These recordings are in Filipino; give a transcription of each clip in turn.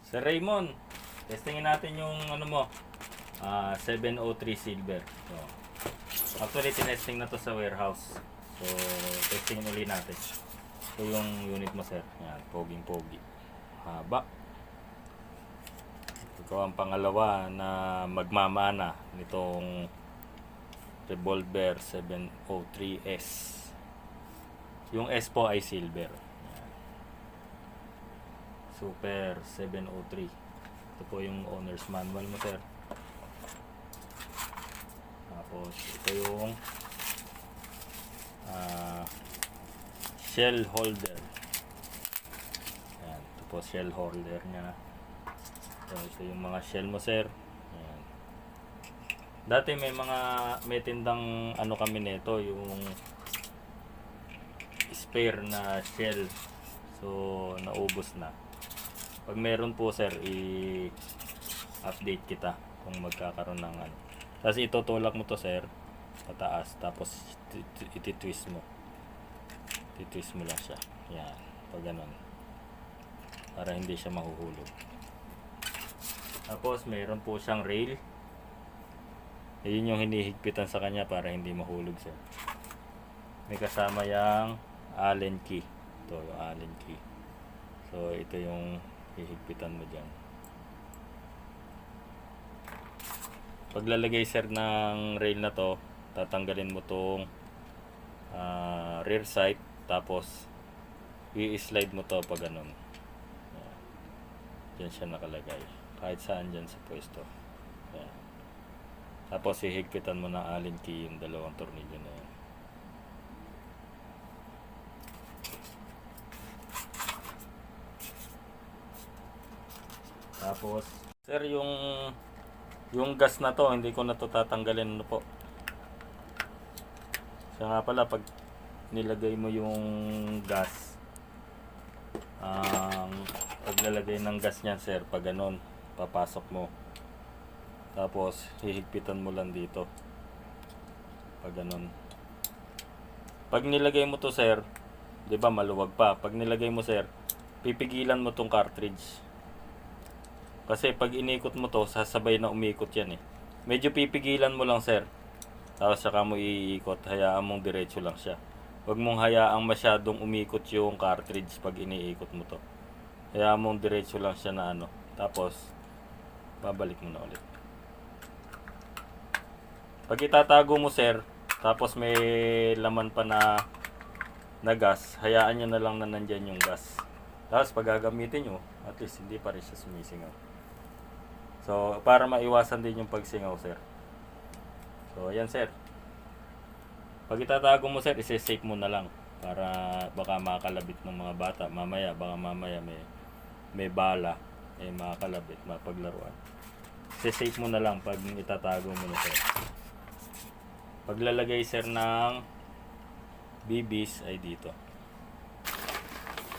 Sir Raymond, testingin natin yung ano mo, 703 silver. So, actually, tinesting na to sa warehouse. So, testingin uli natin. So, yung unit mo, sir. Yan, poging-pogi. Haba. Ito ang pangalawa na magmamana nitong Revolver 703S. Yung S po ay silver. Super 703. Ito po yung owner's manual mo, sir. Tapos ito yung shell holder. Ayan, ito po shell holder nya. Ito yung mga shell mo, sir. Ayan. Dati may tindang ano kami nito, yung spare na shell. So naubos na. Pag meron po, sir, i-update kita kung magkakaroon ng ano. Tapos itutulak mo to, sir, pataas. Tapos iti-twist mo. Iti-twist mo lang siya. Yan. Pag ganun. Para hindi siya mahuhulog. Tapos meron po siyang rail. Ayun yung hinihigpitan sa kanya para hindi mahulog siya. May kasama yung Allen key. Ito yung Allen key. So ito yung hihigpitan mo dyan. Paglalagay, sir, ng rail na to, tatanggalin mo tong rear sight, tapos i-slide mo to pag ganun. Diyan siya nakalagay, kahit saan dyan sa pwesto. Ayan. Tapos hihigpitan mo ng Allen key yung dalawang tornilyo na yan. Tapos, sir, yung gas na to, hindi ko na to tatanggalin, ano po. Siya nga pala, pag nilagay mo yung gas, paglalagay ng gas niyan, sir, pag ganun, papasok mo. Tapos, hihigpitan mo lang dito. Pag ganun. Pag nilagay mo to, sir, di ba maluwag pa. Pag nilagay mo, sir, pipigilan mo tong cartridge. Kasi pag inikot mo to, sasabay na umikot yan eh. Medyo pipigilan mo lang, sir. Tapos saka mo iikot, hayaan mong diretso lang siya. Huwag mong hayaang masyadong umikot yung cartridge pag iniikot mo to. Hayaan mong diretso lang siya na ano. Tapos, babalik mo na ulit. Pag itatago mo, sir, tapos may laman pa na gas, hayaan nyo na lang na nandyan yung gas. Tapos pag gagamitin nyo, at least hindi pa rin siya sumisingaw. So, para maiwasan din yung pagsingaw, sir. So, ayan, sir. Pag itatago mo, sir, isi-safe mo na lang. Para baka makakalabit ng mga bata. Baka mamaya may bala. Makakalabit, mapaglaruan. Isi-safe mo na lang pag itatago mo na, sir. Paglalagay, sir, ng BBs ay dito.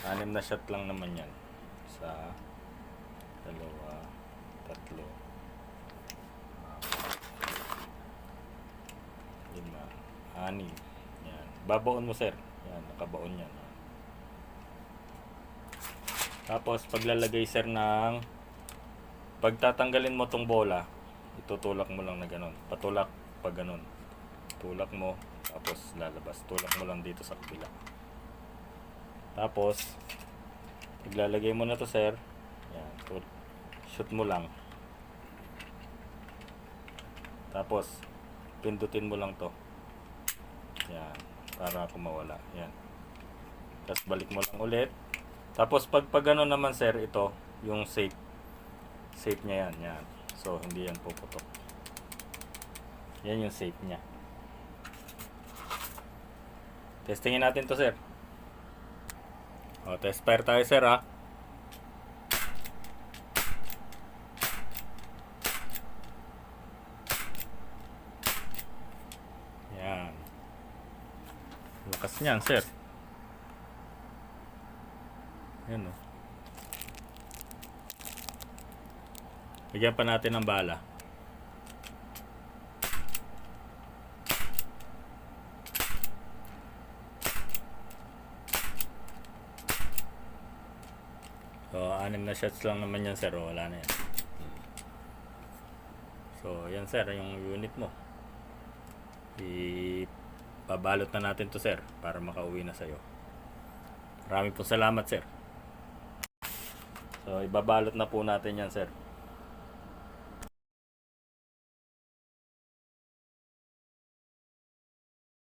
6 na shot lang naman yan. Sa 2, 3, 5, 6. Yan. Babaon mo, sir. Yan, nakabaon yan. Tapos paglalagay, sir, ng pagtatanggalin mo tong bola, itutulak mo lang na ganun. Patulak pag ganun. Tulak mo, tapos lalabas. Tulak mo lang dito sa kabila. Tapos paglalagay mo na to, sir. Yan, shoot mo lang. Tapos pindutin mo lang to. Yan, para kumawala. Yan. Tapos balik mo lang ulit. Tapos pag gano'n naman, sir, ito yung safe niya yan. Yan. So hindi yan puputok. Yan yung safe niya. Testingin natin to, sir. O, test fire tayo, sir, ha. Yan. Lakas niyan, sir. Yan, o. Bigyan pa natin ng bala. So, 6 anim na shots lang naman yan, sir. Wala na yan. So, yan, sir, yung unit mo. Ibabalot na natin to, sir, para makauwi na sa'yo. Maraming po salamat, sir. So, ibabalot na po natin yan, sir.